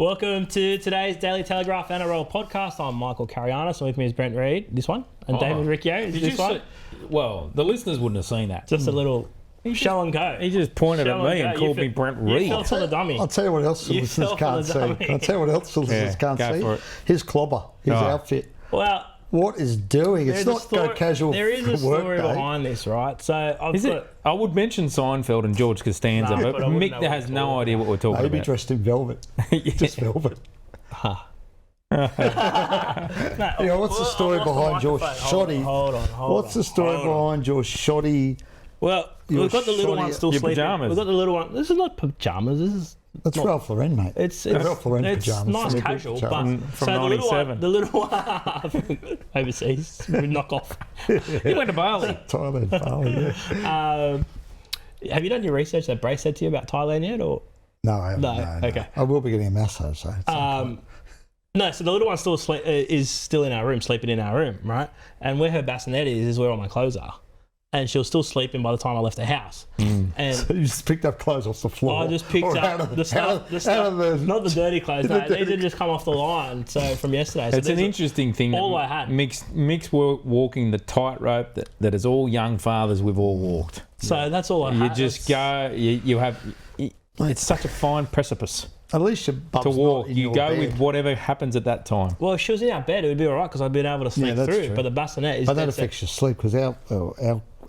Welcome to today's Daily Telegraph NRL Podcast. I'm Michael Carianis, and with me is Brent Reid, this one, and David Riccio is this one. Well, the listeners wouldn't have seen that. Just a little show and go. He just pointed at me and called me Brent Reid. You fell for the dummy. I'll tell you what else the listeners can't see. I'll tell you what else the listeners can't see. His clobber, his outfit. Well, what is doing? It's not go casual. There is a work story day. behind this, right? So I would mention Seinfeld and George Costanza, No, but but I wouldn't Mick know has what no we're idea what we're talking Maybe about. dressed in velvet. Just velvet. No, What's the story behind your shoddy? Hold on. What's the story behind your shoddy? Well, we've got the little one still your sleeping. pyjamas. We've got the little one. This is not pyjamas. This is That's Ralph Lauren, mate. It's Ralph Lauren it's pyjamas. nice They're good casual, pyjamas. but From so 97. the little one overseas knock off. He went to Bali. Thailand, Bali, yeah. Have you done your research that Brace said to you about Thailand yet, or No, I haven't. No, No. okay. I will be getting a massage, so. no? So the little one is still in our room, sleeping in our room, right? And where her bassinet is where all my clothes are, and she was still sleeping by the time I left the house. And So you just picked up clothes off the floor. I just picked Or up the stuff, not the dirty clothes. No, these had just come off the line. So from yesterday. So It's an interesting thing. all that I had. Mick's walking the tightrope that as all young fathers we've all walked. So that's all I You had. just go. It's such a fine precipice At least your bum's to walk. not in You your go bed. with whatever happens at that time. Well, if she was in our bed, it would be all right because I'd been able to sneak that's through. true. But the bassinet is. But that dead set. affects your sleep because our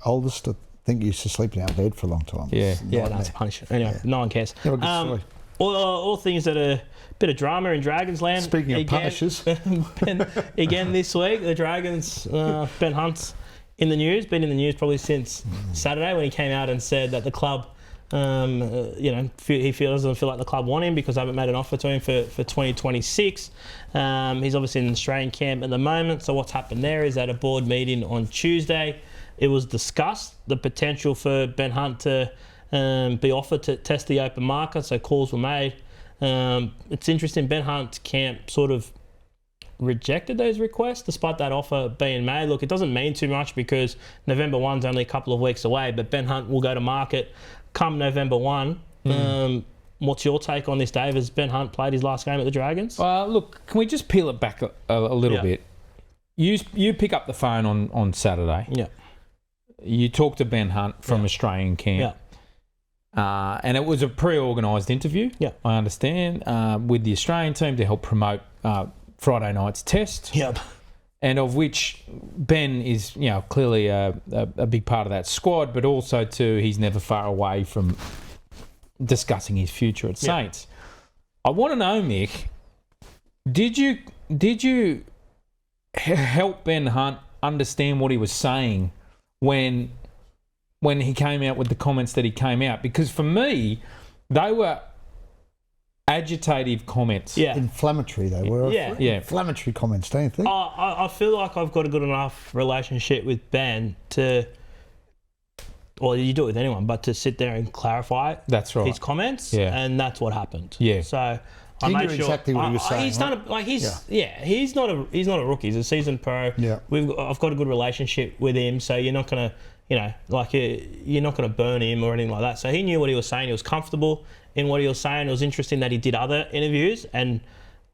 oldest, I think, used to sleep in our bed for a long time. Yeah. It's a Yeah, nightmare. that's a punishment. Anyway, no one cares. Yeah, well, good story. All things that are a bit of drama in Dragons land. Speaking of punishers. Again this week, the Dragons, Ben Hunt's been in the news probably since Saturday when he came out and said that the club, he doesn't feel like the club want him because they haven't made an offer to him for 2026. He's obviously in an Australian camp at the moment. So what's happened there is at a board meeting on Tuesday, it was discussed the potential for Ben Hunt to be offered to test the open market. So calls were made. It's interesting, Ben Hunt's camp sort of rejected those requests despite that offer being made. Look, it doesn't mean too much because November 1's only a couple of weeks away, but Ben Hunt will go to market come November 1. What's your take on this, Dave? Has Ben Hunt played his last game at the Dragons? Look, can we just peel it back a little bit? You pick up the phone on Saturday. Yeah. You talk to Ben Hunt from Australian camp. Yeah. And it was a pre-organised interview, Yeah. I understand, with the Australian team to help promote Friday night's test. Yep. And of which Ben is, clearly a big part of that squad, but also too, he's never far away from discussing his future at Saints. I want to know, Mick, did you help Ben Hunt understand what he was saying when he came out with the comments that he came out? Because for me, they were agitative comments. Yeah. Inflammatory, they were. Yeah. Inflammatory comments, don't you think? I feel like I've got a good enough relationship with Ben to, or you do it with anyone, but to sit there and clarify That's right. his comments, Yeah. and that's what happened. Yeah. So He I knew made sure exactly what he was saying, He's right? done he's not a rookie. He's a seasoned pro. Yeah. I've got a good relationship with him, so you're not gonna you're not gonna burn him or anything like that. So he knew what he was saying. He was comfortable in what he was saying. It was interesting that he did other interviews and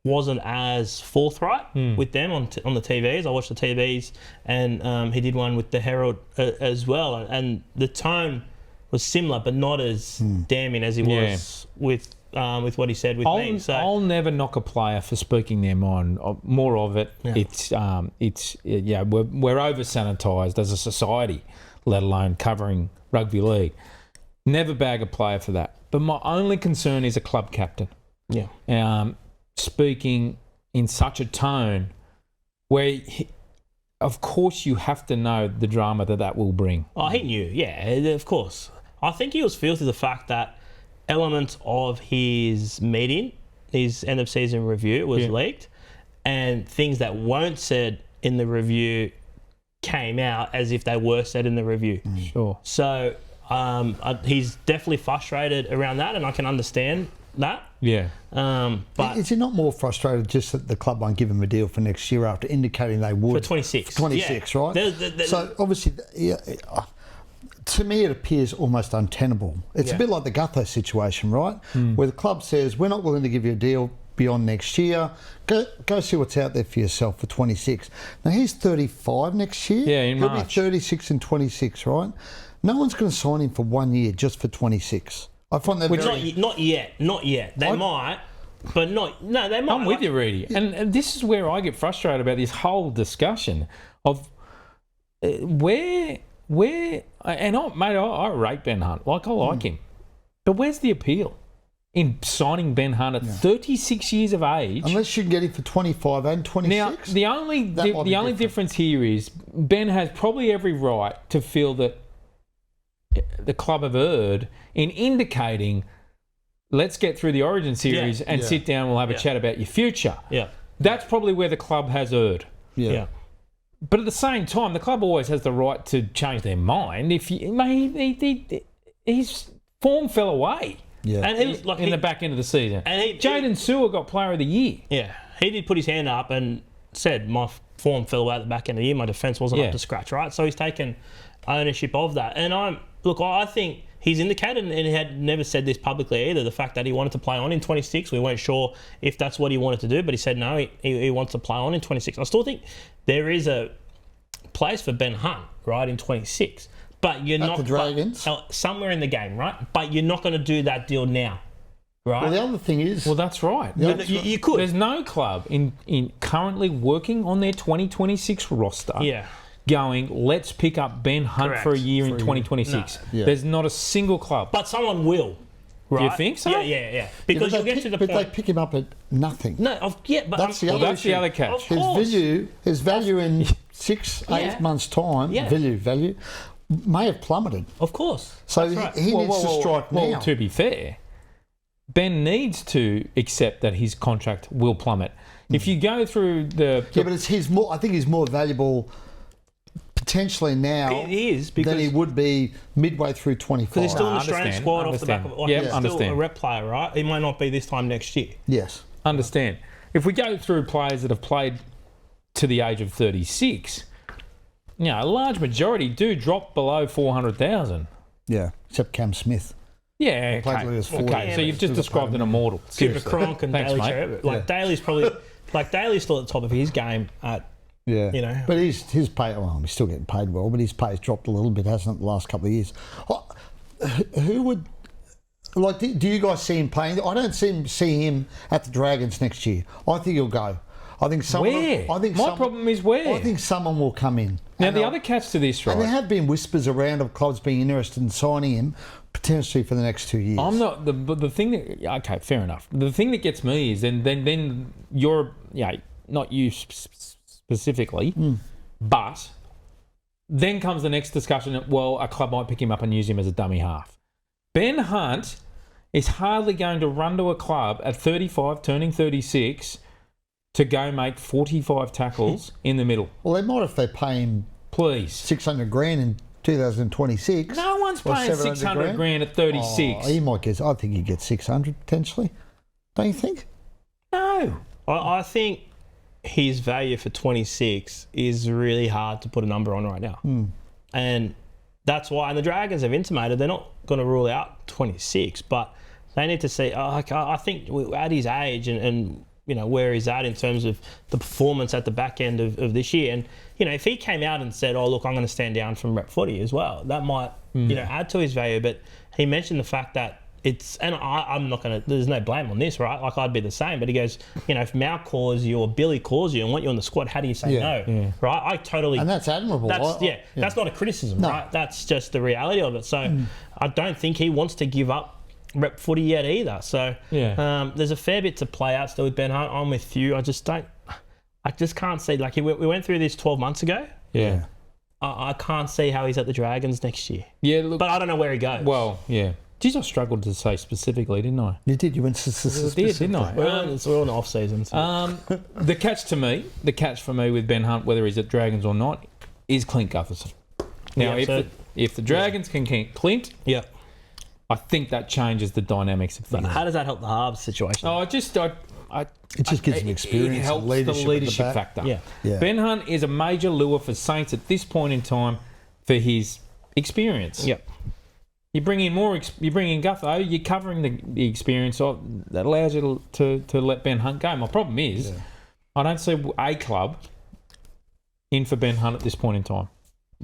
wasn't as forthright with them on the TVs. I watched the TVs, and he did one with the Herald as well, and the tone was similar, but not as damning as he was with what he said with me. So I'll never knock a player for speaking their mind. More of it, we're over sanitised as a society, let alone covering rugby league. Never bag a player for that. But my only concern is a club captain. yeah. Speaking in such a tone where, of course, you have to know the drama that will bring. Oh, he knew. Yeah, of course. I think he was feel to the fact that elements of his meeting, his end of season review, was leaked, and things that weren't said in the review came out as if they were said in the review. Sure. So he's definitely frustrated around that, and I can understand that. Yeah. But Is he not more frustrated just that the club won't give him a deal for next year after indicating they would? for 26. 26, Yeah. right? So obviously, to me, it appears almost untenable. It's a bit like the Gutho situation, right? Where the club says, we're not willing to give you a deal beyond next year. Go see what's out there for yourself for 26. Now, he's 35 next year. Yeah, in He'll March. be 36 and 26, right? No one's going to sign him for 1 year just for 26. I find that not yet. They might, but not. No, they might. I'm with you, Rudy. And this is where I get frustrated about this whole discussion of where, and I rate Ben Hunt. Like, I like him. But where's the appeal in signing Ben Hunt at 36 years of age? Unless you can get him for 25 and 26. Now, the only difference here is Ben has probably every right to feel that the club have erred in indicating, let's get through the Origin series and sit down. We'll have a chat about your future. Yeah, that's probably where the club has erred. Yeah. But at the same time, the club always has the right to change their mind. If his form fell away. Yeah. And he was like in the back end of the season. And Jaden Sewer got Player of the Year. Yeah, he did put his hand up and said my form fell away at the back end of the year. My defence wasn't up to scratch, right? So he's taken ownership of that. And I think he's indicated, and he had never said this publicly either, the fact that he wanted to play on in 26. We weren't sure if that's what he wanted to do, but he said no, he wants to play on in 26. I still think there is a place for Ben Hunt, right, in 26. But you're not the Dragons somewhere in the game, right? But you're not going to do that deal now, right? Well, the other thing is, that's right. You could. There's no club in currently working on their 2026 roster. Yeah. Going, let's pick up Ben Hunt for a year in 2026. No. There's not a single club. But someone will, right? You think so? Yeah. Because you'll get to the point. But they pick him up at nothing. No, but that's the other catch. His value in 6-8 months' time, value, may have plummeted. Of course. So he needs to strike now. Well, to be fair, Ben needs to accept that his contract will plummet. If you go through the... Yeah, but I think he's more valuable potentially now than he would be midway through 25. Because he's still in the Australian squad off the back of it. He's still understand. a rep player, right? He might not be this time next year. Yes. Understand. If we go through players that have played to the age of 36, a large majority do drop below 400,000. Yeah, except Cam Smith. Yeah, okay. So you've just described an immortal. Cooper Cronk and Daly Cherry. Daly's probably... Daly's still at the top of his game at... Yeah, but his pay. Well, he's still getting paid well, but his pay's dropped a little bit, hasn't it? The last couple of years. Who would do you guys see him playing? I don't see him at the Dragons next year. I think he'll go. I think someone. Where? My problem is where. I think someone will come in. Now the other catch to this, right? And there have been whispers around of clubs being interested in signing him potentially for the next 2 years. I'm not the thing that. Okay, fair enough. The thing that gets me is then you're not you specifically, but then comes the next discussion. Well, a club might pick him up and use him as a dummy half. Ben Hunt is hardly going to run to a club at 35, turning 36, to go make 45 tackles in the middle. Well, they might if they pay him, please, $600,000 in 2026. No one's paying $600,000 at 36. He might get. I think he gets 600 potentially. Don't you think? No, I think his value for 26 is really hard to put a number on right now. And that's why, and the Dragons have intimated they're not going to rule out 26, but they need to see, I think at his age and where he's at in terms of the performance at the back end of this year. And, if he came out and said, oh, look, I'm going to stand down from rep footy as well, that might, add to his value. But he mentioned the fact that I'm not going to, there's no blame on this, right? Like, I'd be the same. But he goes, if Mal calls you or Billy calls you and want you on the squad, how do you say no? Yeah. Right? I totally... And that's admirable. That's not a criticism, right? That's just the reality of it. So I don't think he wants to give up rep footy yet either. So there's a fair bit to play out still with Ben Hunt. I'm with you. I just can't see, like, we went through this 12 months ago. Yeah. I can't see how he's at the Dragons next year. Yeah, look, but I don't know where he goes. Well, yeah. Geez, I struggled to say specifically, didn't I? You did. You went specifically. Didn't I? We're in the off season. So. The catch for me with Ben Hunt, whether he's at Dragons or not, is Clint Gutherson. Now, if the Dragons can keep Clint, I think that changes the dynamics of things. But how does that help the halves situation? Oh, it just gives him experience. It helps the leadership factor. Yeah. Ben Hunt is a major lure for Saints at this point in time for his experience. Yep. You bring in you bring in Gutho, you're covering the experience that allows you to let Ben Hunt go. My problem is, I don't see a club in for Ben Hunt at this point in time.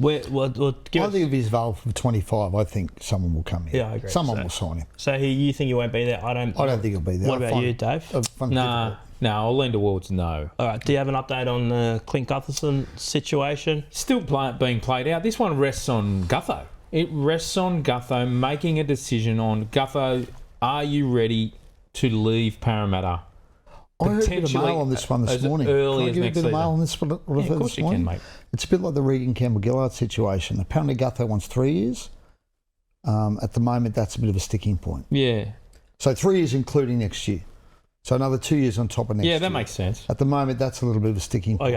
I think if he's available for 25, I think someone will come in. Yeah, I agree. Someone will sign him. So you think he won't be there? I don't think he'll be there. What about you, Dave? No, I'll lean towards no. All right. Do you have an update on the Clint Gutherson situation? Still being played out. This one rests on Gutho. It rests on Gutho making a decision on Gutho. Are you ready to leave Parramatta? I heard a bit of mail on this one this morning. Early Can I as give next a bit season. of mail on this one? Of course you can, mate. It's a bit like the Regan Campbell-Gillard situation. Apparently Gutho wants 3 years. At the moment, that's a bit of a sticking point. Yeah. So 3 years including next year. So another 2 years on top of next year. Yeah, that makes sense. At the moment, that's a little bit of a sticking point.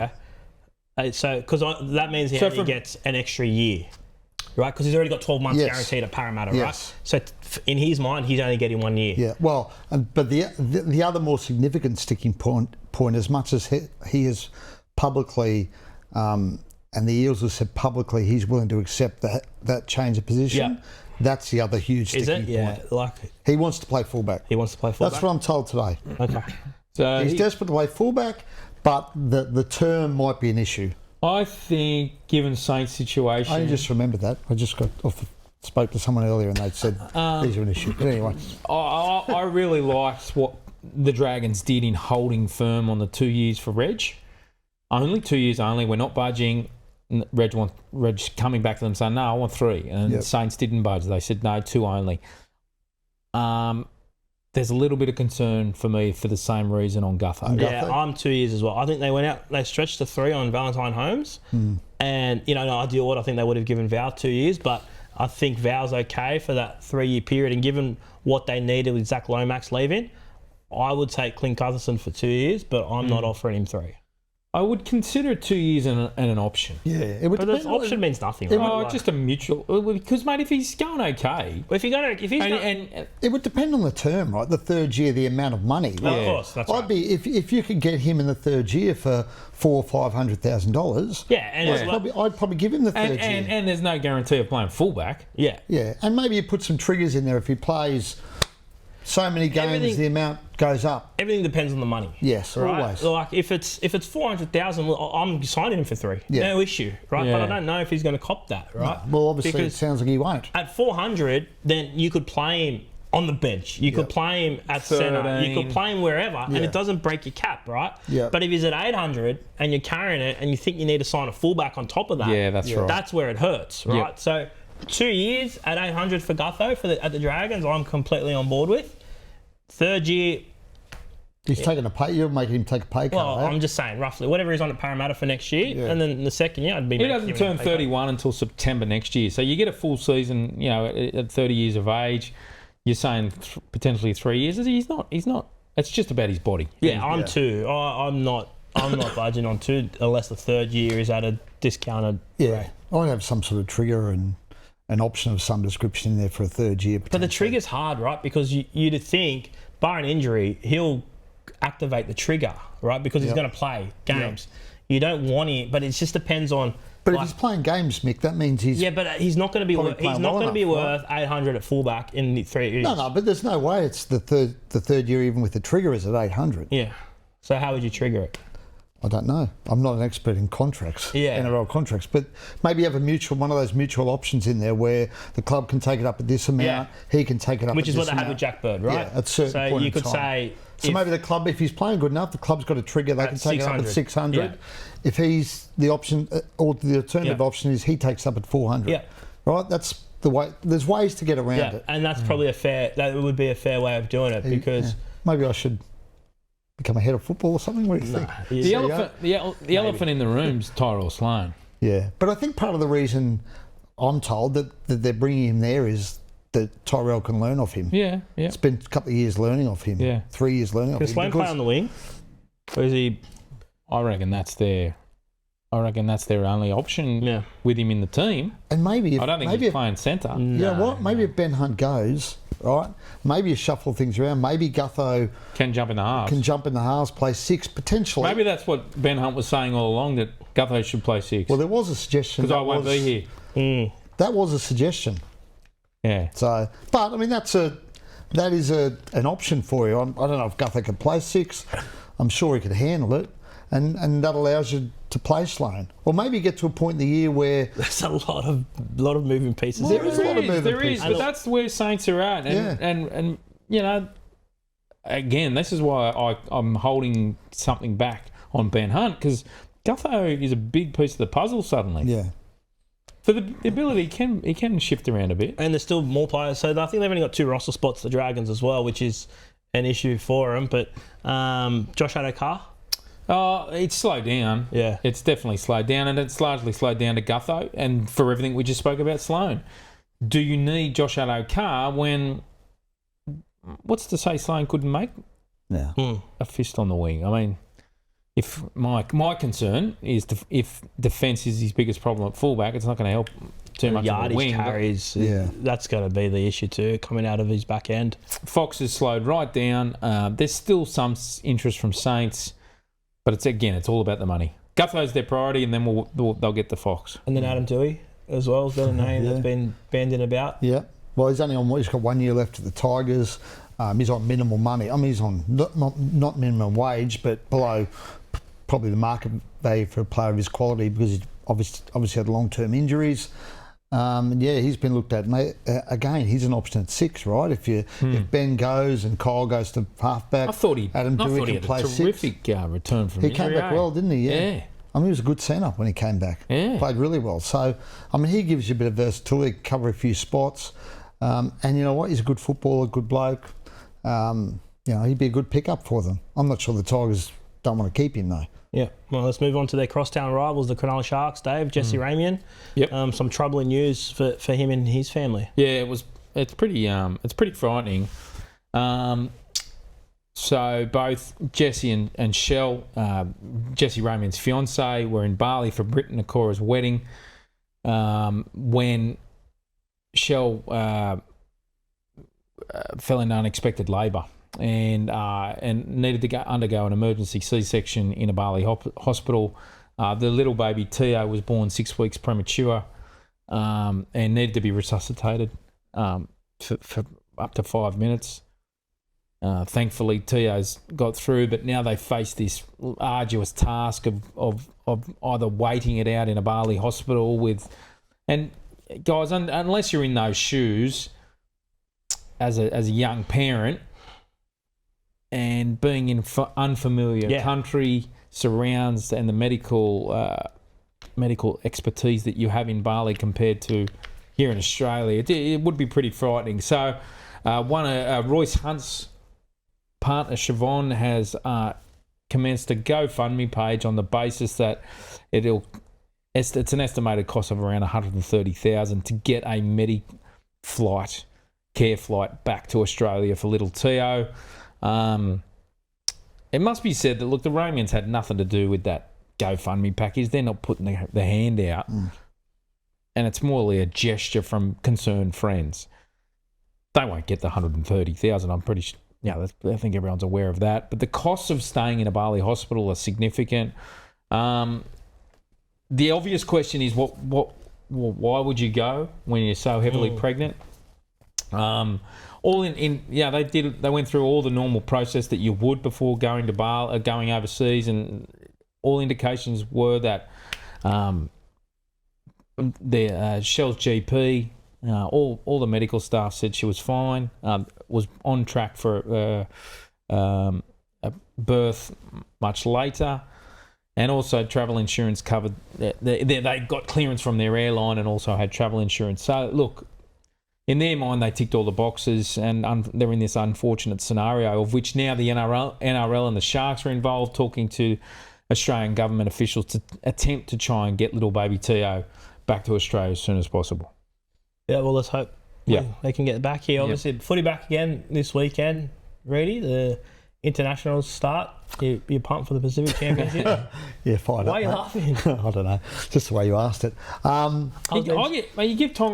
Okay. So, because that means he only gets an extra year, right? Because he's already got 12 months guaranteed at Parramatta, right? Yes. So in his mind, he's only getting 1 year. Yeah, well, but the other more significant sticking point, as much as he has publicly, and the Eels have said publicly he's willing to accept that change of position, that's the other huge sticking point. Yeah, like he wants to play fullback. That's what I'm told today. Okay. So He's desperate to play fullback, but the term might be an issue. I think, given Saints' situation, I just remembered that. I just spoke to someone earlier and they said these are an issue. But anyway, I really liked what the Dragons did in holding firm on the 2 years for Reg. Only 2 years only. We're not budging. Reg coming back to them saying, no, I want 3. And Saints didn't budge. They said, no, 2 only. There's a little bit of concern for me for the same reason on Gutho. Yeah, I'm 2 years as well. I think they stretched to 3 on Valentine Holmes. And, in an ideal world, I think they would have given Val 2 years, but I think Val's okay for that 3 year period. And given what they needed with Zach Lomax leaving, I would take Clint Gutherson for 2 years, but I'm not offering him 3. I would consider 2 years and an option. Yeah, it would. But the option means nothing, right? Just a mutual. Because, mate, if he's going okay, it would depend on the term, right? The third year, the amount of money. Of course, that's right. If you could get him in the third year for $400,000 or $500,000. Yeah, and I'd probably give him the third year. And there's no guarantee of playing fullback. Yeah, and maybe you put some triggers in there if he plays so many games, the amount goes up. Everything depends on the money. Yes, right? always. Like if it's 400,000, I'm signing him for 3. Yeah. No issue, right? Yeah. But I don't know if he's going to cop that, right? No. Well, obviously it sounds like he won't. At 400, then you could play him on the bench. You could play him at centre. You could play him wherever, and it doesn't break your cap, right? Yeah. But if he's at 800 and you're carrying it, and you think you need to sign a fullback on top of that, right. That's where it hurts, right? Yep. So 2 years at 800 for Gutho at the Dragons, I'm completely on board with. Third year, he's taking a pay. You're making him take a pay cut. well, I'm just saying roughly whatever he's on at Parramatta for next year, and then the second year I'd be. He doesn't turn 31 until September next year, so you get a full season. At 30 years of age, you're saying potentially 3 years. He's not. It's just about his body. Yeah, I'm 2. I'm not budging on 2 unless the third year is at a discounted rate. I'd have some sort of trigger and an option of some description in there for a third year. But the trigger's hard, right? Because you'd think, bar an injury, he'll activate the trigger, right? Because he's going to play games. You don't want him, but it just depends on. But if he's playing games, Mick, that means he's but he's not going to be worth. He's not going to be worth 800 at fullback in 3 years. No, but there's no way it's the third year, even with the trigger, is at 800. Yeah. So how would you trigger it? I don't know. I'm not an expert in contracts, NRL contracts, but maybe have one of those mutual options in there where the club can take it up at this amount, he can take it up which at is this what they had with Jack Bird, right? Yeah, at a certain point you in could time. say. So maybe the club, if he's playing good enough, the club's got a trigger, they can take it up at 600. Yeah. If he's the option, or the alternative option is he takes up at 400. Yeah. Right? That's the way. There's ways to get around it. And that's probably that would be a fair way of doing it because. Maybe I should become a head of football or something. What do you think? The elephant in the room's Tyrell Sloan. Yeah. But I think part of the reason I'm told that they're bringing him there is that Tyrell can learn off him. Yeah. It's been a couple of years learning off him. Yeah. 3 years learning off him. Can Sloan play on the wing? Or is he... I reckon that's their only option with him in the team. And maybe I don't think he's playing centre. You know what? Maybe if Ben Hunt goes, right, maybe you shuffle things around. Maybe Gutho can jump in the halves. Play 6, potentially. Maybe that's what Ben Hunt was saying all along, that Gutho should play 6. Well, there was a suggestion. Because I won't be here. That was a suggestion. Yeah. So, but I mean, that is an option for you. I don't know if Gutho can play 6. I'm sure he could handle it, and that allows you to play Sloan, or maybe get to a point in the year where There's a lot of moving pieces. Well, there is a lot of moving There is, pieces. but that's where Saints are at, and you know, again, this is why I'm holding something back on Ben Hunt, because Gutho is a big piece of the puzzle suddenly. Yeah. For the ability, he can shift around a bit. And there's still more players. So I think they've only got 2 roster spots, the Dragons as well, which is an issue for them. But Josh Adokar? It's slowed down. Yeah. It's definitely slowed down, and it's largely slowed down to Gutho. And for everything we just spoke about Sloan, do you need Josh Adokar when, what's to say Sloan couldn't make Yeah. a fist on the wing? I mean, if my concern is if defence is his biggest problem at fullback, it's not going to help too much on the Yardage wing. carries. Yeah. That's going to be the issue too, coming out of his back end. Fox has slowed right down. There's still some interest from Saints, but it's all about the money. Gutho's their priority, and then they'll get the Fox. And then Adam Dewey as well has been a name that's been bandied about. Yeah. Well, he's got 1 year left at the Tigers. He's on minimal money. I mean, he's on not minimum wage, but below probably the market value for a player of his quality, because he's obviously had long-term injuries. And yeah, he's been looked at. Again, he's an option at 6, right? If Ben goes and Kyle goes to halfback, I thought he had a terrific return from He injury. came back well, didn't he? Yeah. I mean, he was a good centre when he came back. Yeah. Played really well. So, I mean, he gives you a bit of versatility, cover a few spots. And you know what? He's a good footballer, good bloke. He'd be a good pickup for them. I'm not sure the Tigers don't want to keep him, though. Yeah. Well, let's move on to their crosstown rivals, the Cronulla Sharks, Dave. Jesse Ramien. Yep. Some troubling news for him and his family. Yeah, it's pretty frightening. So both Jesse and Shell, Jesse Ramien's fiancée, were in Bali for Britt Nakora's wedding when Shell fell into unexpected labour and needed to undergo an emergency C-section in a Bali hospital. The little baby Tio was born 6 weeks premature and needed to be resuscitated for up to 5 minutes. Thankfully, Tio's got through, but now they face this arduous task of either waiting it out in a Bali hospital with... And guys, unless you're in those shoes as a young parent and being in unfamiliar country, surrounds, and the medical expertise that you have in Bali compared to here in Australia, it would be pretty frightening. So Royce Hunt's partner Siobhan has commenced a GoFundMe page on the basis that it's an estimated cost of around $130,000 to get a care flight back to Australia for little Tio. It must be said that, look, the Ramiens had nothing to do with that GoFundMe package. They're not putting their hand out. And it's morely a gesture from concerned friends. They won't get the $130,000. I'm pretty sure. I think everyone's aware of that. But the costs of staying in a Bali hospital are significant. The obvious question is, why would you go when you're so heavily pregnant? They went through all the normal process that you would before going to Bali, going overseas, and all indications were that Shell's GP, all the medical staff said she was fine, was on track for a birth much later, and also travel insurance covered. They got clearance from their airline and also had travel insurance. So look, in their mind, they ticked all the boxes, and they're in this unfortunate scenario of which now the NRL and the Sharks are involved, talking to Australian government officials to attempt to try and get little baby Tio back to Australia as soon as possible. Yeah, well, let's hope they can get back here. Obviously, footy back again this weekend. Ready? The internationals start. You're pumped for the Pacific Championship? Yeah, fine. Why are you laughing? I don't know. Just the way you asked it. You give Tonga